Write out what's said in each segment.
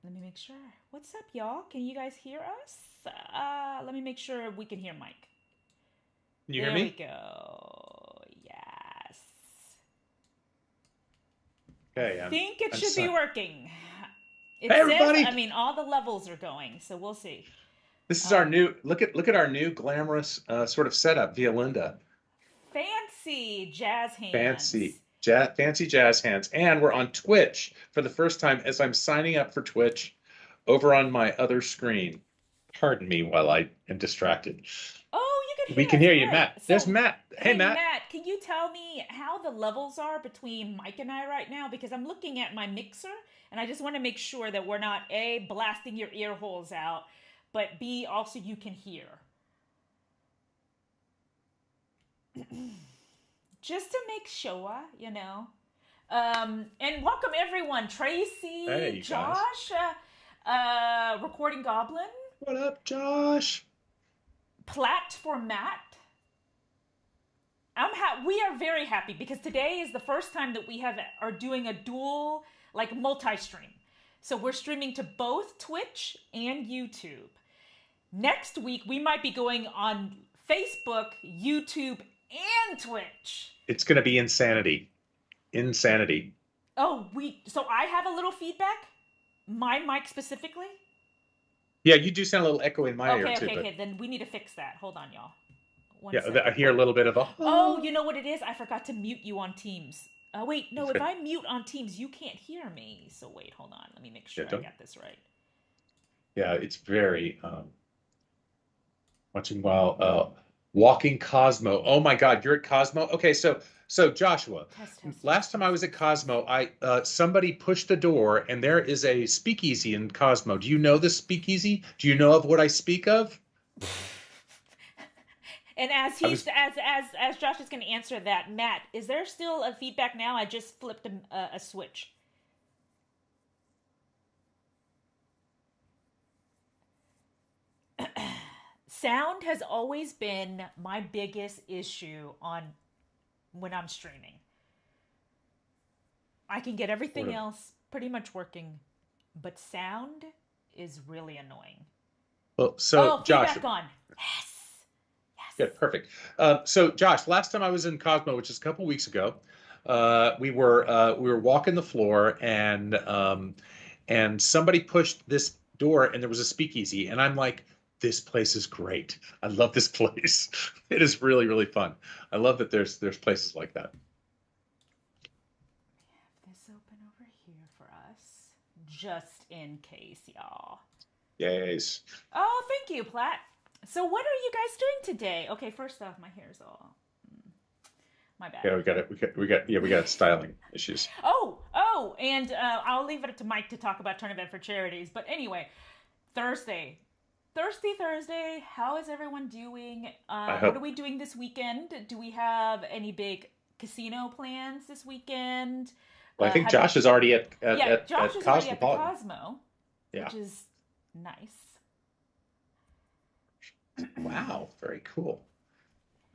Let me make sure. What's up, y'all? Can you guys hear us? Let me make sure we can hear Mike. Can you hear There we me? go. Yes. I Okay, think it I'm should be sorry. working. It Hey says, I everybody, mean, all the levels are going, so we'll see. this is our Um, new look at our new glamorous sort of setup via Linda. Fancy jazz Fancy hands. fancy jazz hands, and we're on Twitch for the first time as I'm signing up for Twitch over on my other screen. Pardon me while I am distracted. Oh, you can We hear can us. hear you, Great. Matt. There's So, Matt. Hey, hey, Matt. Matt, can you tell me how the levels are between Mike and I right now? Because I'm looking at my mixer and I just want to make sure that we're not A, blasting your ear holes out, but B, also you can hear. Just to make sure, you know. And welcome everyone. Hey, Tracy, you guys. Josh, Recording Goblin, What up, Josh? Platt for Matt. We are very happy because today is the first time that we are doing a dual like multi-stream. So we're streaming to both Twitch and YouTube. Next week we might be going on Facebook, YouTube, and Twitch. It's gonna be insanity. Insanity. Oh, so I have a little feedback? My mic specifically? Yeah, you do sound a little echoey in my ear Okay, too, okay, but okay. Then we need to fix that. Hold on, y'all. One yeah, I second. hear a little bit of a Oh, you know what it is? I forgot to mute you on Teams. Wait, no, if yeah, I mute on Teams, you can't hear me. So wait, hold on. Let me make sure I don't got this right. yeah, it's very watching while walking Cosmo. Oh my God, you're at Cosmo. Okay, so Joshua, Test, test, last test, time I test, was at test, Cosmo, test. I somebody pushed the door and there is a speakeasy in Cosmo. Do you know the speakeasy? Do you know of what I speak of? And as I he's was as Josh is going to answer that, Matt, is there still a feedback now? I just flipped a switch. Sound has always been my biggest issue on when I'm streaming. I can get sort everything of else pretty much working, but sound is really annoying. well, so Oh, Josh, feedback on. Yes. good, Yes. perfect. So Josh, last time I was in Cosmo, which is a couple weeks ago, we were walking the floor and somebody pushed this door and there was a speakeasy and I'm like, this place is great. I love this place. It is really really fun. I love that there's places like that. Have this open over here for us, just in case, y'all. Yes. Oh, thank you, Platt. So, what are you guys doing today? Okay, first off, my hair's all. My bad. Yeah, we got it. We got styling issues. And I'll leave it to Mike to talk about Tournament for Charities. But anyway, Thursday. Thirsty Thursday. How is everyone doing? I What are hope. we doing this weekend? Do we have any big casino plans this weekend? Well, I think Have you? Josh is already Yeah, Josh at is already at the Cosmopolitan. Cosmo, Yeah. which is nice. Wow, very cool.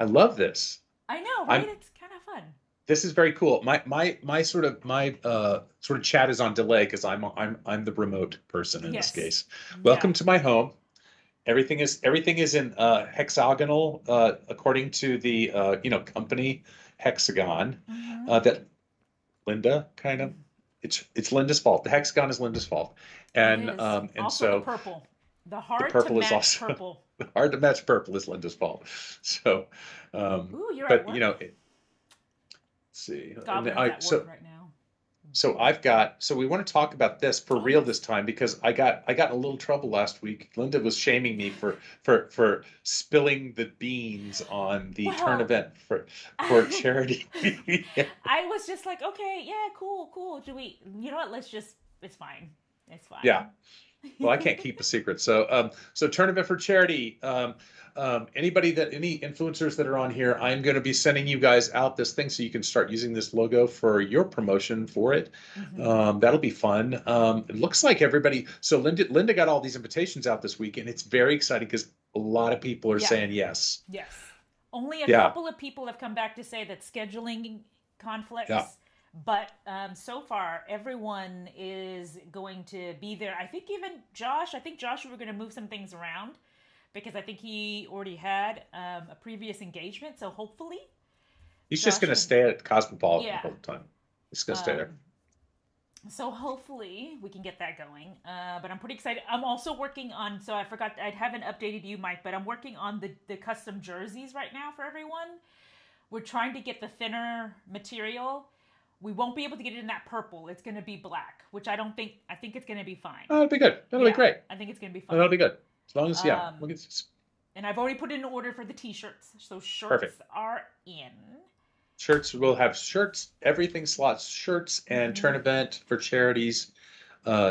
I love this. I know, right? I'm It's kind of fun. This is very cool. My sort of chat is on delay because I'm the remote person in this Yes. case. Yeah. Welcome to my home. Everything is in hexagonal according to the company hexagon Mm-hmm. that Linda kind of it's Linda's fault. The hexagon is Linda's fault. It And is. Also, the so purple. The the hard to purple is match also purple. hard to match purple is Linda's fault. So Ooh, you're at but you work? know, let's see. And Goblin's I at work so right now. so we want to talk about this for Oh, real this yes. time because I got in a little trouble last week. Linda was shaming me for spilling the beans on the turn Well, event for I charity. was just like, okay, yeah, cool, cool. Do we, you know what? It's fine. It's Yeah. fine. Well, I can't keep a secret. So tournament for charity. Any influencers that are on here, I'm going to be sending you guys out this thing so you can start using this logo for your promotion for it. Mm-hmm. That'll be fun. It looks like everybody. So Linda got all these invitations out this week, and it's very exciting because a lot of people are Yeah. saying yes. Yes. Only a Yeah, couple of people have come back to say that scheduling yeah. conflicts. But so far, everyone is going to be there. I think even Josh. I think Josh, we were going to move some things around because I think he already had a previous engagement. So hopefully, He's just Josh going to can. stay at Cosmopolitan the Yeah. whole time. He's going to stay there. Um, so hopefully we can get that going. But I'm pretty excited. I'm also working on. So I forgot. I haven't updated you, Mike, but I'm working on the custom jerseys right now for everyone. We're trying to get the thinner material. We won't be able to get it in that purple. It's going to be black, which I don't think. I think it's going to be fine. Oh, it'll be good. That'll be Yeah, great. I think it's going to be That'll fine. be good. As long as, yeah. Um, Look at and I've already put in an order for the t-shirts, so shirts perfect. are in. Shirts, we'll have shirts, everything slots, shirts and turn event for charities,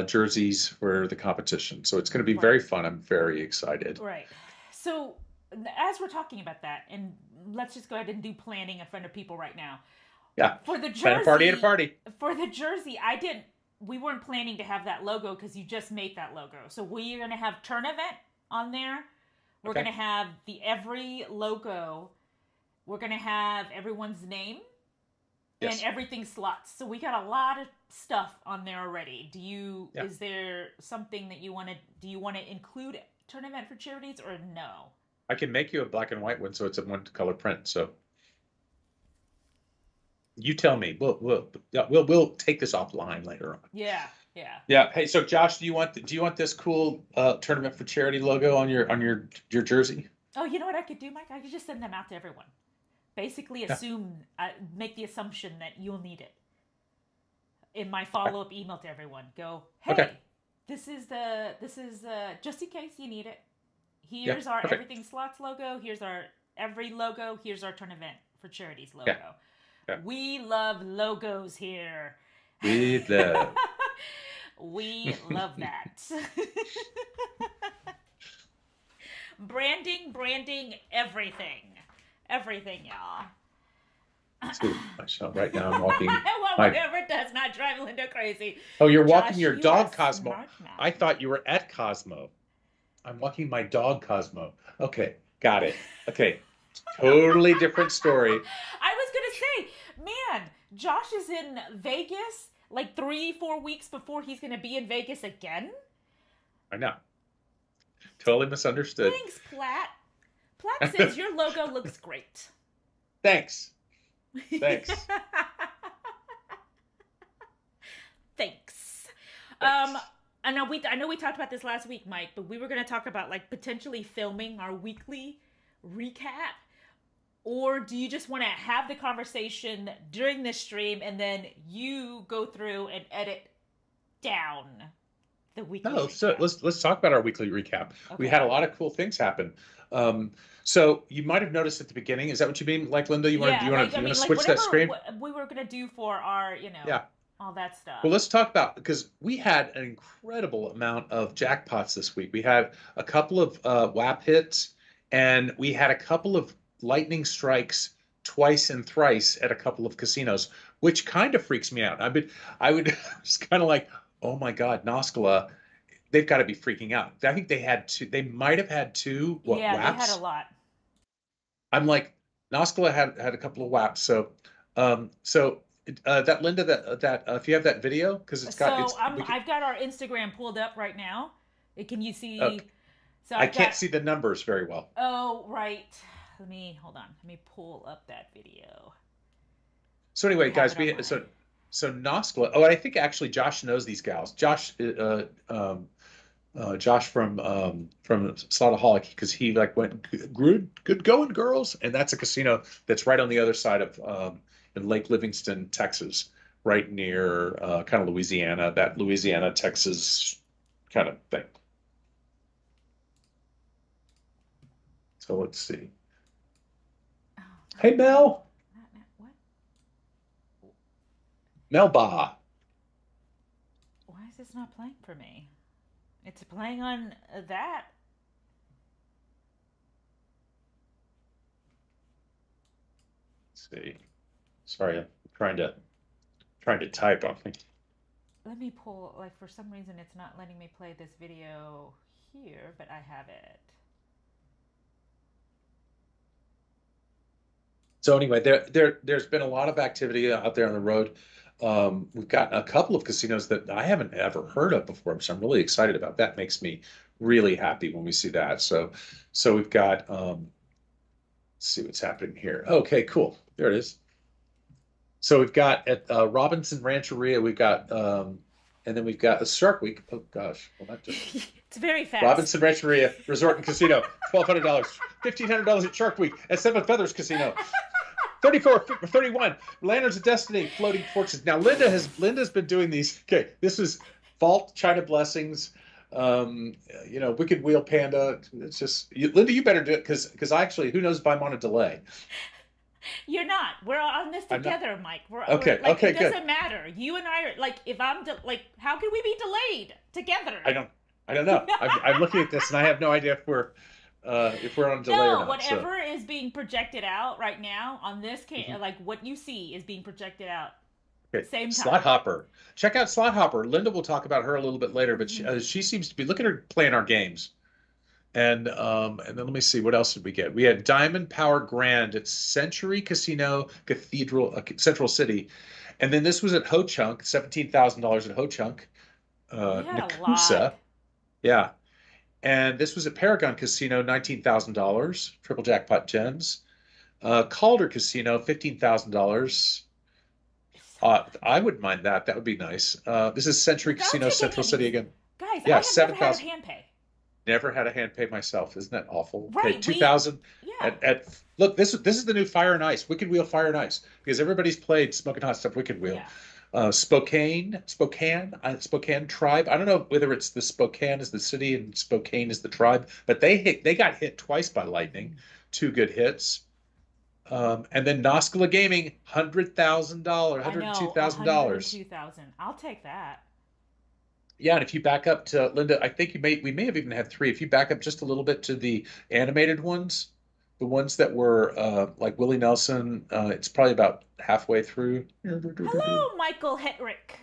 jerseys for the competition. So it's going to be Right, very fun. I'm very excited. right. So as we're talking about that, and let's just go ahead and do planning in front of people right now. Yeah. For the Plan a party at a jersey, party. I didn't. We weren't planning to have that logo because you just made that logo. So we are going to have turn event on there. We're Okay. going to have the every logo. We're going to have everyone's name and Yes. everything slots. So we got a lot of stuff on there already. Yeah. Is there something that do you want to include turn event for charities or no? I can make you a black and white one so it's a one color print. So you tell me. We'll take this offline later on. Yeah, yeah. Yeah. Hey, so Josh, do you want this cool tournament for charity logo on your jersey? Oh, you know what I could do, Mike? I could just send them out to everyone. Basically, Yeah. make the assumption that you'll need it. In my follow up email to everyone, go, Okay. hey, this is just in case you need it. Yeah. Here's our Perfect. everything slots logo. Here's our every logo. Here's our turn event for charities Yeah. logo. Yeah. We love logos here. We love. We love that. Branding, everything, y'all. See myself right now. I'm walking. Well, My, whatever does not drive Linda crazy. oh, you're walking Josh, your you are dog, Cosmo. smart man. I thought you were at Cosmo. I'm walking my dog, Cosmo. Okay, got it. Okay, totally different story. I was gonna say, man, Josh is in Vegas like 3-4 weeks before he's gonna be in Vegas again. I know. Totally misunderstood. Thanks, Platt. Platt says your logo looks great. Thanks. Thanks. Thanks. Thanks. I know we talked about this last week, Mike, but we were going to talk about like potentially filming our weekly recap. Or do you just want to have the conversation during this stream and then you go through and edit down the weekly No, so recap? let's talk about our weekly recap. We Okay. had a lot of cool things happen. So you might have noticed at the beginning. Is that what you mean, like Linda? You want to Yeah, you want like to I you want mean, to like switch that whatever screen? we were gonna do for our, Yeah. all that stuff. Well, let's talk about because we had an incredible amount of jackpots this week. We had a couple of WAP hits, and we had a couple of lightning strikes twice and thrice at a couple of casinos, which kind of freaks me out. I would just kind of like, oh my God, Noskala, they've got to be freaking out. I think they had two. They might have had two Yeah, they had a WAPs. lot. I'm like, Noskala had a couple of WAPs. That Linda, that if you have that video, because So we could, I've got our Instagram pulled up right now. Can you uh, see? So I I've got. can't see the numbers very well. Oh right. Let me hold on. Let me pull up that video. So I anyway, have guys, it on we my. so Noskala. Oh, and I think actually Josh knows these gals. Josh from Slotaholic, because he like went good going girls, and that's a casino that's right on the other side of in Lake Livingston, Texas, right near kind of Louisiana, that Louisiana Texas kind of thing. So let's see. Oh, Hey Mel, what? Melba. Why is this not playing for me? It's playing on that. Let's see. Sorry, I'm trying to type on me. Let me pull. Like for some reason, it's not letting me play this video here, but I have it. So anyway, there's been a lot of activity out there on the road. we've got a couple of casinos that I haven't ever heard of before, which I'm really excited about. That makes me really happy when we see that. So we've got let's see what's happening here. Okay, cool. There it is. So we've got at Robinson Rancheria, we've got and then we've got a Shark Week. Oh gosh, well not just It's very fast. Robinson Rancheria Resort and Casino, $1,200, $1,500 at Shark Week at Seven Feathers Casino. 34, 31, Lanterns of Destiny, Floating Fortunes. Now Linda's been doing these. Okay, this is Vault, China Blessings, Wicked Wheel Panda. It's just Linda, you better do it because I actually, who knows if I'm on a delay. You're not. We're on this I'm not. together, Mike. Okay, Like okay, it good. doesn't matter. You and I are like if like how can we be delayed together? I don't know. I'm looking at this and I have no idea if we're on a delay or No, not. So whatever is being projected out right now on this mhm. like what you see is being projected out Okay, same Slot time. Hopper. Check out Slot Hopper. Linda will talk about her a little bit later, but Hmm. she seems to be. Look at her playing our games. And then let me see what else did we get. We had Diamond Power Grand at Century Casino Cathedral Central City, and then this was at Ho Chunk, $17,000 at Ho Chunk, We had a lot. Nakusa, yeah, and this was at Paragon Casino, $19,000 triple jackpot gems. Calder Casino, $15,000. I wouldn't mind that. That would be nice. This is Century That'll Casino take Central any of City these. again. Guys, I Yeah, have never had a 7,000. hand pay. Never had a hand pay myself. Isn't that awful? Okay, Right, 2000 yeah. at look, this is the new Fire and Ice, Wicked Wheel Fire and Ice, because everybody's played Smoking Hot Stuff Wicked Wheel. Yeah. Spokane Tribe. I don't know whether it's the Spokane is the city and Spokane is the tribe, but they got hit twice by lightning. Two good hits. And then Noskala Gaming, $100,000, I $102,000. know, 102,000. I'll take that. Yeah, and if you back up to Linda, I think we may have even had three. If you back up just a little bit to the animated ones, the ones that were like Willie Nelson, it's probably about halfway through. Hello, Michael Hetrick.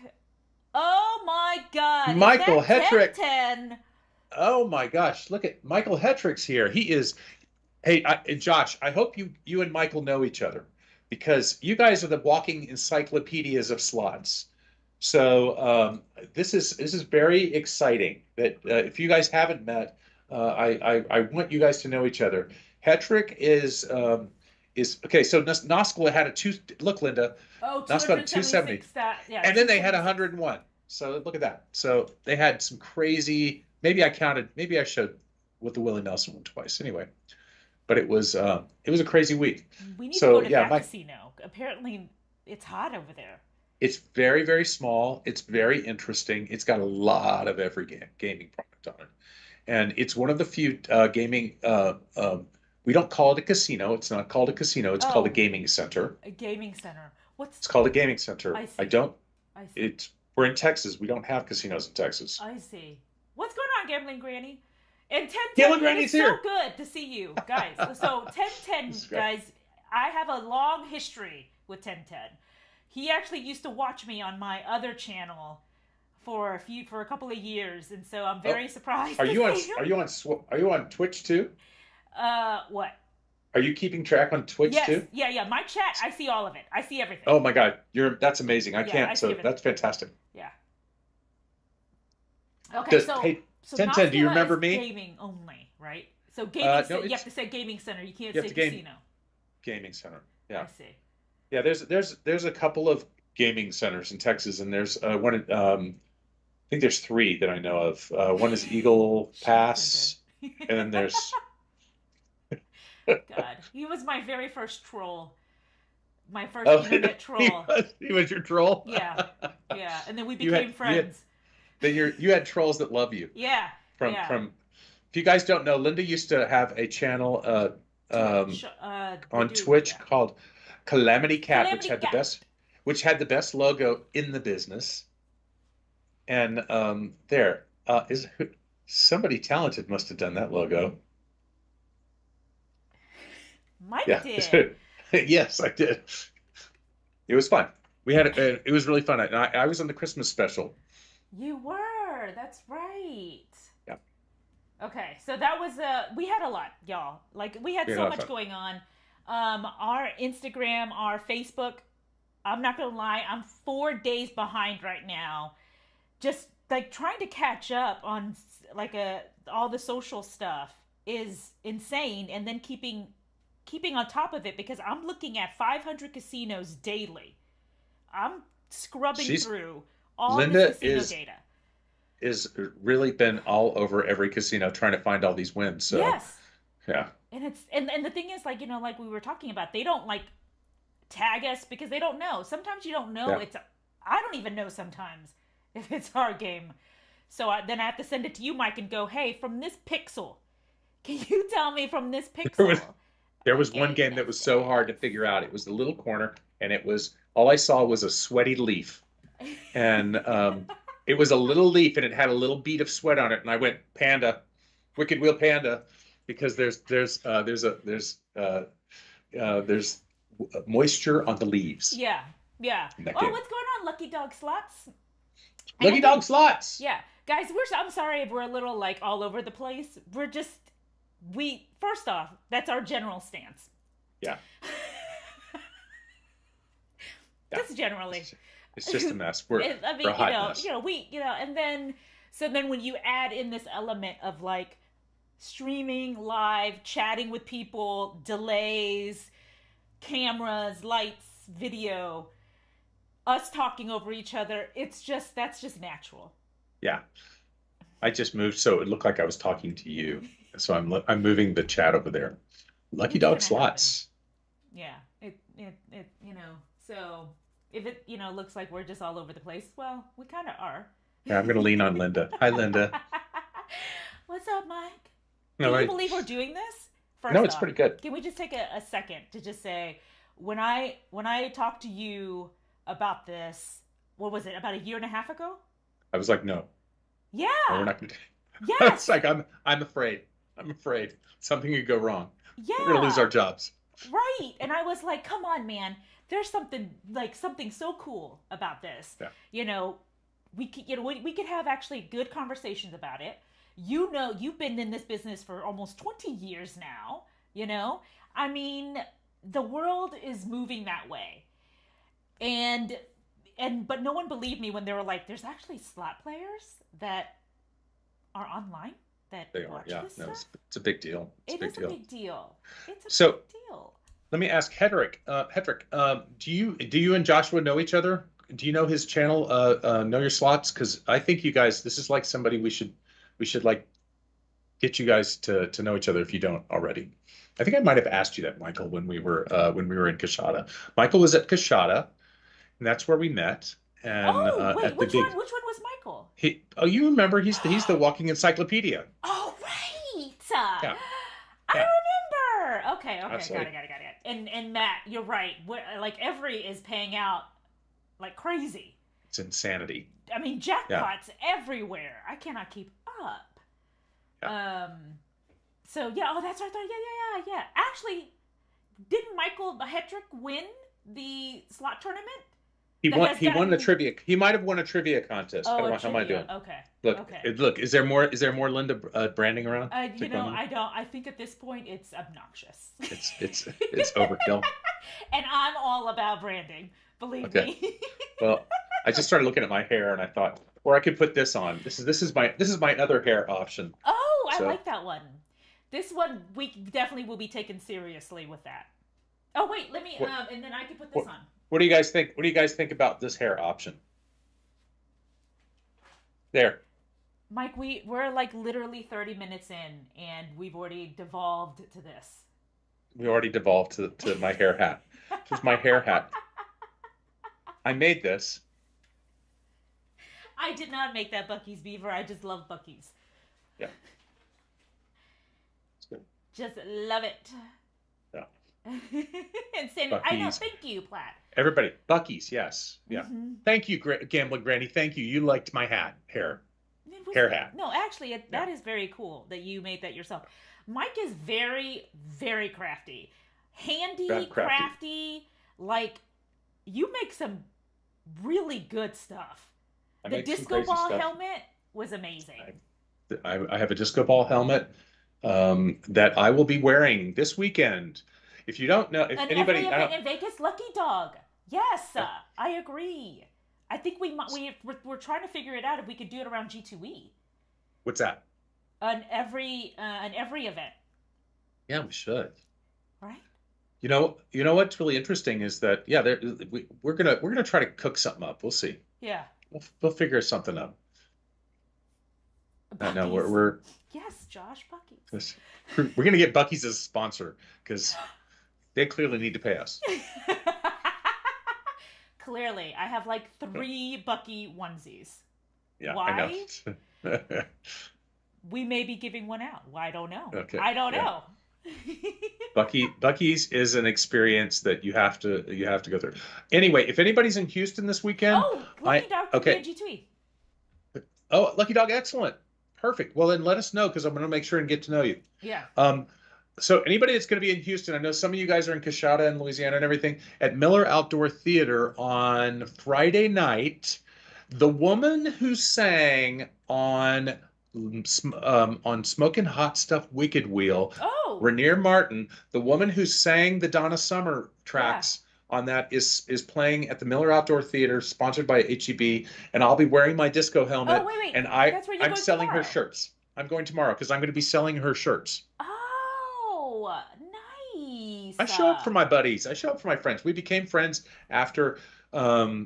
Oh my God, is Michael that Hetrick. 1010? Oh my gosh, look at Michael Hetrick's here. He is. Hey, Josh, I hope you and Michael know each other because you guys are the walking encyclopedias of slots. So this is very exciting. That if you guys haven't met, I want you guys to know each other. Hetrick is okay. So Noskala had a two. Look, Linda, Oh, Noskala had a 270, 276. That, yeah, and then they had 276. 101. So look at that. So they had some crazy. Maybe I counted. Maybe I showed with the Willie Nelson one twice. Anyway, but it was a crazy week. We need to go So to yeah, that Mike, casino. Apparently, it's hot over there. it's very, very small. It's very interesting. It's got a lot of every gaming product on it, and it's one of the few gaming. We don't call it a casino. It's not called a casino. It's called a Oh, gaming center. a gaming center. What's. It's called a gaming center. I I see. don't. I see. It's we're in Texas. We don't have casinos in Texas. I see. What's going on, Gambling Granny? And 1010, Galen it is Granny's so here. good to see you guys. So 1010, This is great. guys, I have a long history with 1010. He actually used to watch me on my other channel for a couple of years, and so I'm Oh, very surprised are to you on? see him. Are you on Twitch too? What? Are you keeping track on Twitch Yes, too? yeah. My chat, I see all of it. I see everything. Oh my God, that's amazing. I Yeah, I can't. see So everything. that's fantastic. Yeah. Okay, Does so hey so 1010? Do you Nostula is remember me? gaming only, right? So gaming, No, you have it's to say gaming center. You can't you have say to game casino. gaming center. I Yeah, see. yeah. There's a couple of gaming centers in Texas, and there's one. I think there's three that I know of. One is Eagle Shut up, Tintin. Pass, and then there's God, he was my very first troll, my first oh, internet troll. he was your troll. Yeah, yeah, and then we You had became you had friends. then you had trolls that love you Yeah, yeah. from. If you guys don't know, Linda used to have a channel um, Twitch, the on dude. Twitch Yeah, called Calamity Cat, Calamity Cat. which had the best logo in the business. And there is somebody talented must have done that logo. Mike Yeah, did. yes, I did. It was fun. It was really fun. I was on the Christmas special. You were. That's right. Yeah, Okay, so that was we had a lot, y'all. Like we had we had a so lot of much fun. going on. Our Instagram, our Facebook. I'm not gonna lie, I'm 4 days behind right now. Just like trying to catch up on like all the social stuff is insane, and then keeping on top of it because I'm looking at 500 casinos daily. I'm scrubbing She's through all this Linda casino data. is really been all over every casino trying to find all these wins. So Yes. yeah, And and the thing is, like, like we were talking about, they don't like tag us because they don't know. Sometimes you don't know. yeah. I don't even know sometimes if it's our game. So then I have to send it to you, Mike, and go, hey, from this pixel, can you tell me from this There pixel? was there was one Okay, game that was so hard to figure out. It was the little corner, and it was all I saw was a sweaty leaf, and it was a little leaf, and it had a little bead of sweat on it, and I went panda, Wicked Wheel Panda, because there's moisture on the leaves yeah, yeah. in that Oh, game. what's going on, Lucky Dog Slots? And I Lucky think, Dog slots. yeah, guys, I'm sorry if we're a little like all over the place. We're just we first off, that's our general stance. Yeah, yeah. Just generally. It's just a mess. I mean, We're a hot mess. and then so then when you add in this element of like streaming live, chatting with people, delays, cameras, lights, video, us talking over each other, that's just natural. Yeah. I just moved so it looked like I was talking to you. So I'm moving the chat over there. Lucky It's Dog gonna happen. slots. Yeah. So if it, looks like we're just all over the place, well, we kind of are. Yeah, I'm gonna lean on Linda. Hi, Linda. What's up, Mike? No, Can you believe we're doing this? no, First it's off, pretty good. can we just take a second to just say when I talked to you about this, what was it, about a year and a half ago? I was like, no, we're Yeah. not gonna. It's Yes. like I'm afraid. I'm afraid something could go wrong. We're gonna lose Yeah. our jobs. Right. And I was like, come on, man. There's something so cool about this. Yeah. You know, we could have actually good conversations about it. You've been in this business for almost 20 years now, I mean, the world is moving that way. And but no one believed me when they were like, there's actually slot players that are online that They are. watch Yeah. this No, stuff. it's a big deal. It's a It big is a deal. big deal. It's a So big deal. let me ask Hedrick. Hedrick, do you and Joshua know each other? Do you know his channel? Know Your Slots? Because I think you guys. This is like somebody we should like get you guys to know each other if you don't already. I think I might have asked you that, Michael, when we were in Kashada. Michael was at Kashada, and that's where we met. And Oh, wait, at the which one? big, Which one was Michael? you remember he's the walking encyclopedia. Oh, right. Yeah, I yeah, remember. Okay, got absolutely. it, got it, got it. And Matt, you're right. Like Every is paying out like crazy. It's insanity. I mean, Yeah, jackpots everywhere. I cannot keep up. yeah. Um. So yeah. Oh, that's right. Yeah. Actually, didn't Michael Hetrick win the slot tournament? He That won. has He won the gotten. trivia. He might have won a trivia contest. Oh, a How am I doing? trivia. Okay. Look, Okay. look. Is there more Linda branding around? Is it going on? I don't. I think at this point it's obnoxious. It's overkill. And I'm all about branding. Believe Okay. me. Well, I just started looking at my hair and I thought, or I could put this on. This is my other hair option. Oh, I So like that one. This one we definitely will be taken seriously with that. Oh wait, let me what and then I can put this what on. what do you guys think? What do you guys think about this hair option? There. Mike, we're like literally 30 minutes in and we've already devolved to this. We already devolved to my hair hat. This is my hair hat. I made this. I did not make that Bucky's beaver. I just love Bucky's. Yeah, it's good. Just love it. Yeah. And send it. I know. Bucky's. Thank you, Platt. Everybody, Bucky's, yes. Yeah. Mm-hmm. Thank you, Gambling Granny. Thank you. You liked my hair hat. No, actually, Yeah. that is very cool that you made that yourself. Mike is very, very crafty, handy, Crafty. crafty. Like you make some really good stuff. I The make some disco crazy ball stuff. helmet was amazing. I have a disco ball helmet that I will be wearing this weekend. If you don't know, if And every anybody, event in Vegas, Lucky Dog. Yes, Yeah. I agree. I think we're trying to figure it out if we could do it around G2E What's that? on every event, Yeah, we should. right? You know what's really interesting is that yeah, we're gonna try to cook something up. We'll see. Yeah. We'll figure something out. No, Bucky's. we're Yes, Josh, Bucky's. this, we're gonna get Bucky's as a sponsor because they clearly need to pay us. Clearly, I have like 3 Bucky onesies. Yeah, I know. Why? We may be giving one out. Well, I don't know. Okay. I don't Yeah. know. Bucky's is an experience that you have to go through. Anyway, if anybody's in Houston this weekend, Oh, I Lucky Dog could be okay. at G2E. Oh, Lucky Dog, excellent. Perfect. Well, then let us know because I'm going to make sure and get to know you. Yeah. So anybody that's going to be in Houston, I know some of you guys are in Coshada and Louisiana and everything, at Miller Outdoor Theater on Friday night, the woman who sang on Smoking Hot Stuff Wicked Wheel, Oh, Rainier Martin, the woman who sang the Donna Summer yeah. tracks on that is playing at the Miller Outdoor Theater, sponsored by HEB, and I'll be wearing my disco Oh, helmet, wait. and That's where you're I'm going selling her tomorrow. shirts. I'm going tomorrow because I'm going to be selling her shirts. Oh, I nice. show up for my buddies. I show up for my friends. We became friends after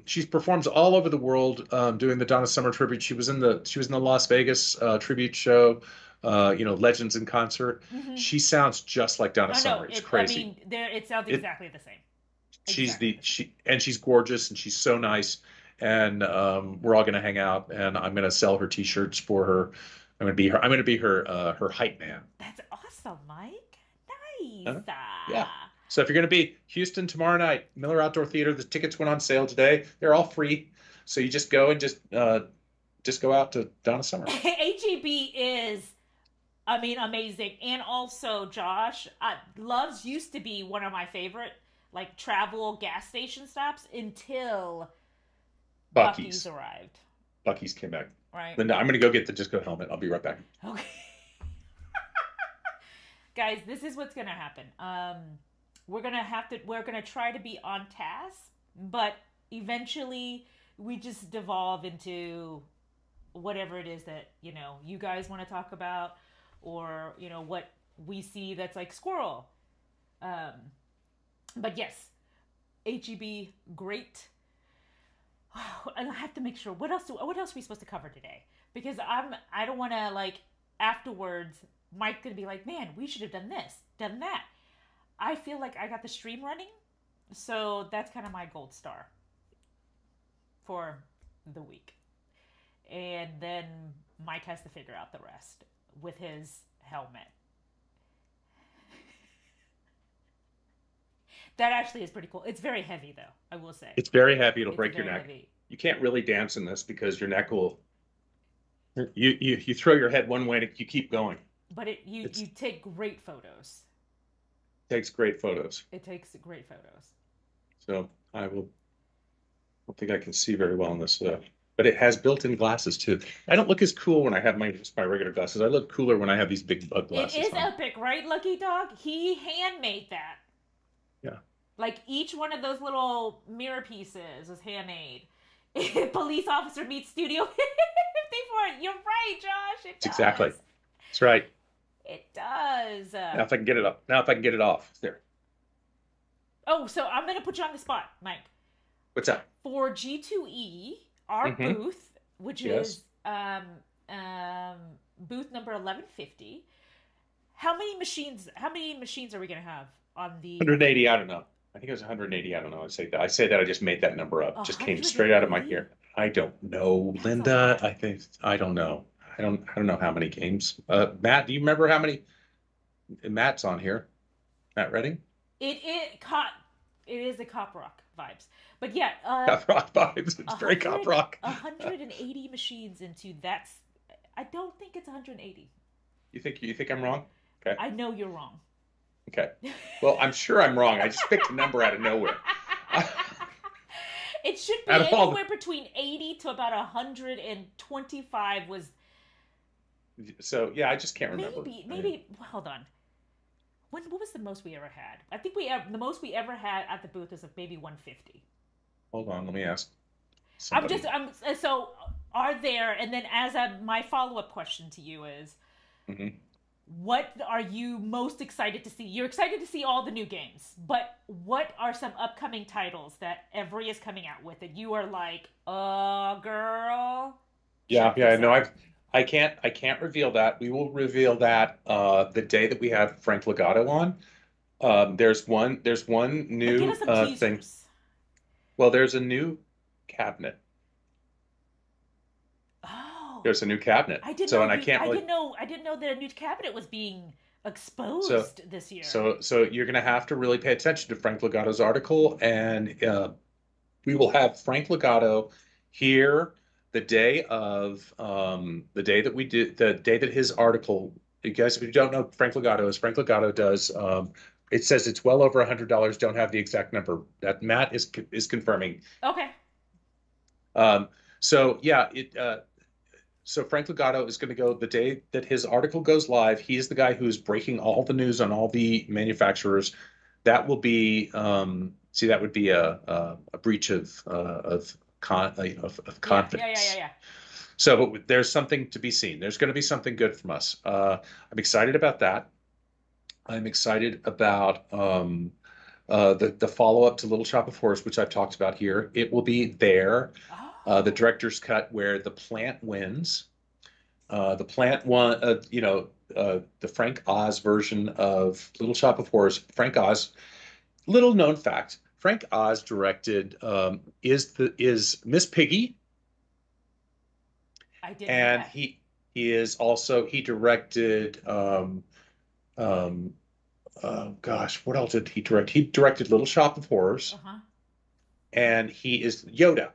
she performs all over the world doing the Donna Summer tribute. She was in the Las Vegas tribute show, Legends in Concert. Hmm. She sounds just like Donna I know. Summer. It's I crazy. mean, it sounds It exactly the same. she's Exactly the the same. she and she's gorgeous and she's so nice. And we're all gonna hang out and I'm gonna sell her t-shirts for her. I'm gonna be her hype man. That's awesome, Mike. Huh? Nice. Yeah. So if you're going to be Houston tomorrow night, Miller Outdoor Theater, the tickets went on sale today. They're all free. So you just go and just go out to Donna Summer. HEB is, I mean, amazing. And also, Josh, Love's used to be one of my favorite, like, travel gas station stops until Bucky's Bucky's. arrived, Bucky's came back. right? Linda, I'm going to go get the disco helmet. I'll be right back. Okay. Guys, this is what's going to happen. We're going to try to be on task, but eventually we just devolve into whatever it is that, you guys want to talk about, or, what we see that's like squirrel. Um, but yes, HEB, great. And I have to make sure, what else are we supposed to cover today? Because I don't want to, like, afterwards, Mike's going to be like, man, we should have done this, done that. I feel like I got the stream running, so that's kind of my gold star for the week. And then Mike has to figure out the rest with his helmet. That actually is pretty cool. It's very heavy, though, I will say. It's very heavy. It'll It's break your very neck. heavy. You can't really dance in this because your neck will. You throw your head one way and you keep going. But you take great photos. Takes great photos. It takes great photos. So I don't think I can see very well in this, but it has built-in glasses too. I don't look as cool when I have just my regular glasses. I look cooler when I have these big bug glasses It is on. epic, right, Lucky Dog? He handmade that. Yeah. Like each one of those little mirror pieces is handmade. Police officer meets Studio 54. You're right, Josh. It does. Exactly. That's right. It does. Now if I can get it up. Now if I can get it off. There. Oh, so I'm going to put you on the spot, Mike. What's that? For G2E, our booth, which is booth number 1150, how many machines are we going to have on the 180, I don't know. I think it was 180. I don't know. I say that I just made that number up. Just came straight out of my ear. I don't know, That's Linda. I don't know. I don't know how many games. Matt, do you remember how many? Matt's on here. Matt Redding. It is a cop rock vibes, but yeah, Cop rock vibes. It's very cop rock. 180 machines into that's. I don't think it's 180. You think I'm wrong? Okay. I know you're wrong. Okay. Well, I'm sure I'm wrong. I just picked a number out of nowhere. It should be anywhere between 80 to about 125 was. So yeah, I just can't remember. Maybe. Hold on. What was the most we ever had? I think the most we ever had at the booth is maybe 150. Hold on, let me ask I'm just somebody. I'm so are there, and then as my follow-up question to you is, Hmm. what are you most excited to see? You're excited to see all the new games, but what are some upcoming titles that Every is coming out with that you are like, girl, Yeah, check yeah, this no, out? I can't reveal that. We will reveal that the day that we have Frank Legato on. There's one But give new us some thing. teasers. Well, there's a new cabinet. Oh, There's a new cabinet. I didn't So, know and I you. can't really. I didn't know that a new cabinet was being So, exposed this year. so you're going to have to really pay attention to Frank Legato's article, and we will have Frank Legato here the day that we did the day that his article. You guys, if you don't know, Frank Legato is Frank Legato does. It says it's well over $100. Don't have the exact number. That Matt is confirming. Okay. Um, so yeah, it. So Frank Legato is going to go the day that his article goes live. He's the guy who's breaking all the news on all the manufacturers. That will be see that would be a breach of Yeah, yeah, yeah, yeah, confidence. yeah. So, but there's something to be seen. There's going to be something good from us. I'm excited about that. I'm excited about the follow up to Little Shop of Horrors, which I've talked about here. It will be there. The Oh, director's cut where the plant wins. The plant one, the Frank Oz version of Little Shop of Horrors. Frank Oz, little known fact, Frank Oz directed is Miss Piggy, I didn't know and that. he directed um, gosh, what else did he direct? He directed Little Shop of Uh Horrors, huh. and he is Yoda.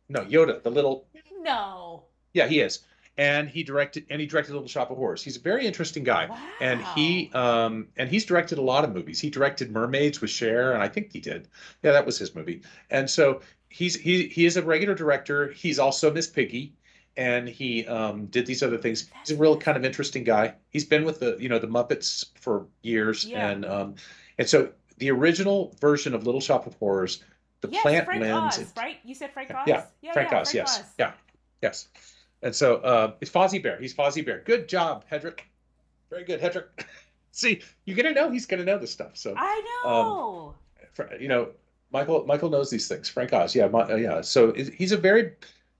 No, Yoda, the little. No. Yeah, he is. And he directed Little Shop of Horrors. He's a very interesting guy. Wow. And he's directed a lot of movies. He directed Mermaids with Cher, and I think he did. Yeah, that was his movie. And so he is a regular director. He's also Miss Piggy, and he did these other things. He's That's a real kind of fascinating. interesting guy. He's been with the Muppets for years, Yeah. and so the original version of Little Shop of Horrors, the Yes, plant Frank lens. Oz, right? You said Frank Oz? Yeah, Yeah, Frank yeah, Oz, Frank yes. Oz. Yeah, yes. And so it's Fozzie Bear. He's Fozzie Bear. Good job, Hedrick. Very good, Hedrick. See, you're gonna know he's gonna know this stuff. So, I um, know. you know, Michael knows these things. Frank Oz, yeah, yeah. So he's a very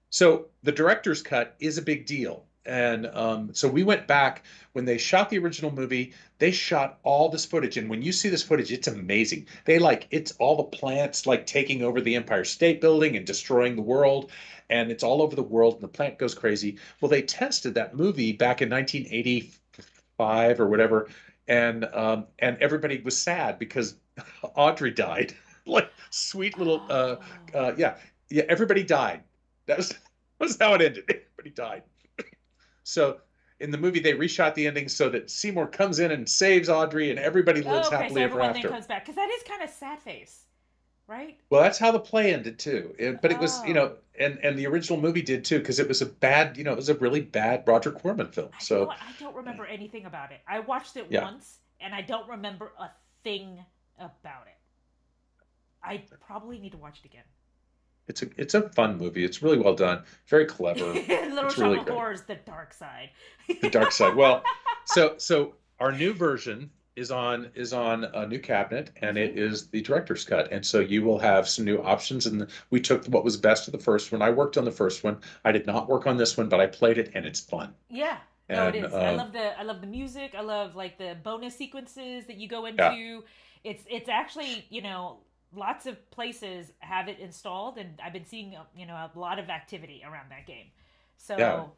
so the director's cut is a big deal. And so we went back when they shot the original movie, they shot all this footage. And when you see this footage, it's amazing. It's all the plants like taking over the Empire State Building and destroying the world. And it's all over the world, and the plant goes crazy. Well, they tested that movie back in 1985 or whatever, and everybody was sad because Audrey died. Like sweet little Oh. yeah, yeah, everybody died. That was how it ended. Everybody died. So in the movie, they reshot the ending so that Seymour comes in and saves Audrey, and everybody lives Oh, okay, so happily ever everyone then after. comes back. Because that is kind of sad face, right? Well, that's how the play ended too. But it was, Oh. and the original movie did too, because it was a bad, it was a really bad Roger Corman film. You know So what? I don't remember anything about it. I watched it yeah, once, and I don't remember a thing about it. I probably need to watch it again. it's a fun movie. It's really well done, very clever. Little It's Shop really of great. Horrors, the dark side. The dark side. Well, so our new version is on a new cabinet, and Hmm. it is the director's cut. And so you will have some new options. And we took what was best of the first one. I worked on the first one. I did not work on this one, but I played it, and it's fun. Yeah. No, it And is. I love the music. I love like the bonus sequences that you go yeah, into. It's actually, lots of places have it installed, and I've been seeing a lot of activity around that game. yeah, So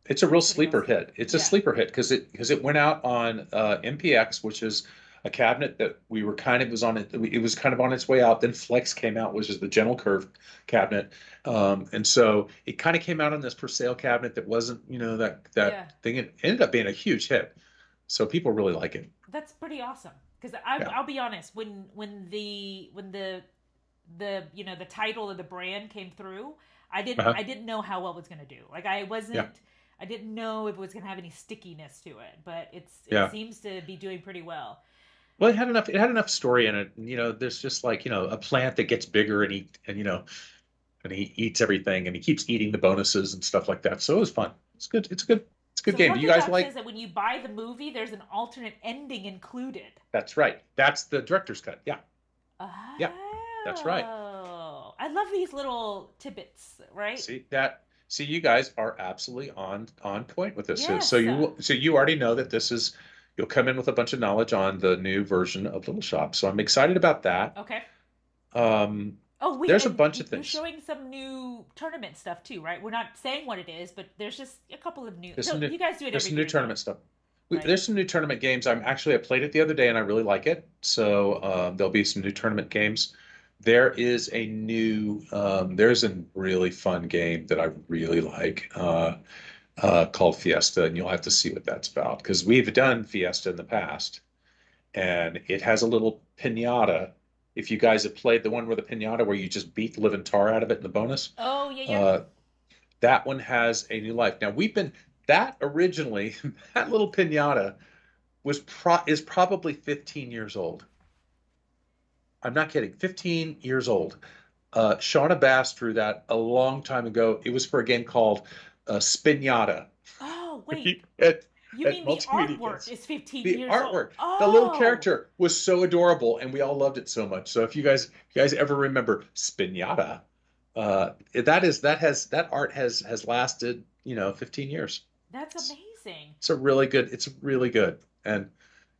it's a real that's pretty sleeper awesome. hit. It's a Yeah. sleeper hit because it went out on MPX, which is a cabinet that we were kind of was on it. It was kind of on its way out. Then Flex came out, which is the general curve cabinet, and so it kind of came out on this for sale cabinet that wasn't, that Yeah. thing. It ended up being a huge hit, so people really like it. That's pretty awesome. Because Yeah. I'll be honest, when the title of the brand came through, Uh-huh. I didn't know how well it was gonna do. Like Yeah. I didn't know if it was gonna have any stickiness to it, but it Yeah. seems to be doing pretty well. Well, it had enough. It had enough story in it. And, there's just like a plant that gets bigger and he eats everything and he keeps eating the bonuses and stuff like that. So it was fun. It's good. It's a good. It's a good So game. Do you Lucky guys Duck says like? that when you buy the movie, there's an alternate ending included. That's right. That's the director's cut. Yeah. Yeah. That's right. Oh, I love these little tidbits, right? See that? See, you guys are absolutely on point with this. So Yes. you already know that this is you'll come in with a bunch of knowledge on the new version of Little Shop. So I'm excited about that. Okay. Um, Oh, wait, there's a and bunch of you're things. showing some new tournament stuff too, right? We're not saying what it is, but there's just a couple of new. There's No, some new you guys do it there's every some new year, though, tournament stuff. right? There's some new tournament games. I played it the other day and I really like it. So there'll be some new tournament games. There's a really fun game that I really like called Fiesta, and you'll have to see what that's about because we've done Fiesta in the past, and it has a little pinata. If you guys have played the one where the pinata where you just beat the living tar out of it in the bonus, Oh, yeah, yeah. uh, that one has a new life. Now we've been that originally that little pinata is probably 15 years old. I'm not kidding. 15 years old. Shauna Bass drew that a long time ago. It was for a game called Spinata Oh, wait. at, You at mean the Multimedia artwork Kids. is 15 The years old? artwork, the little Oh, character was so adorable, and we all loved it so much. So if you guys ever remember Spinata, that art has lasted 15 years. that's It's, amazing. it's a really good. It's really good, and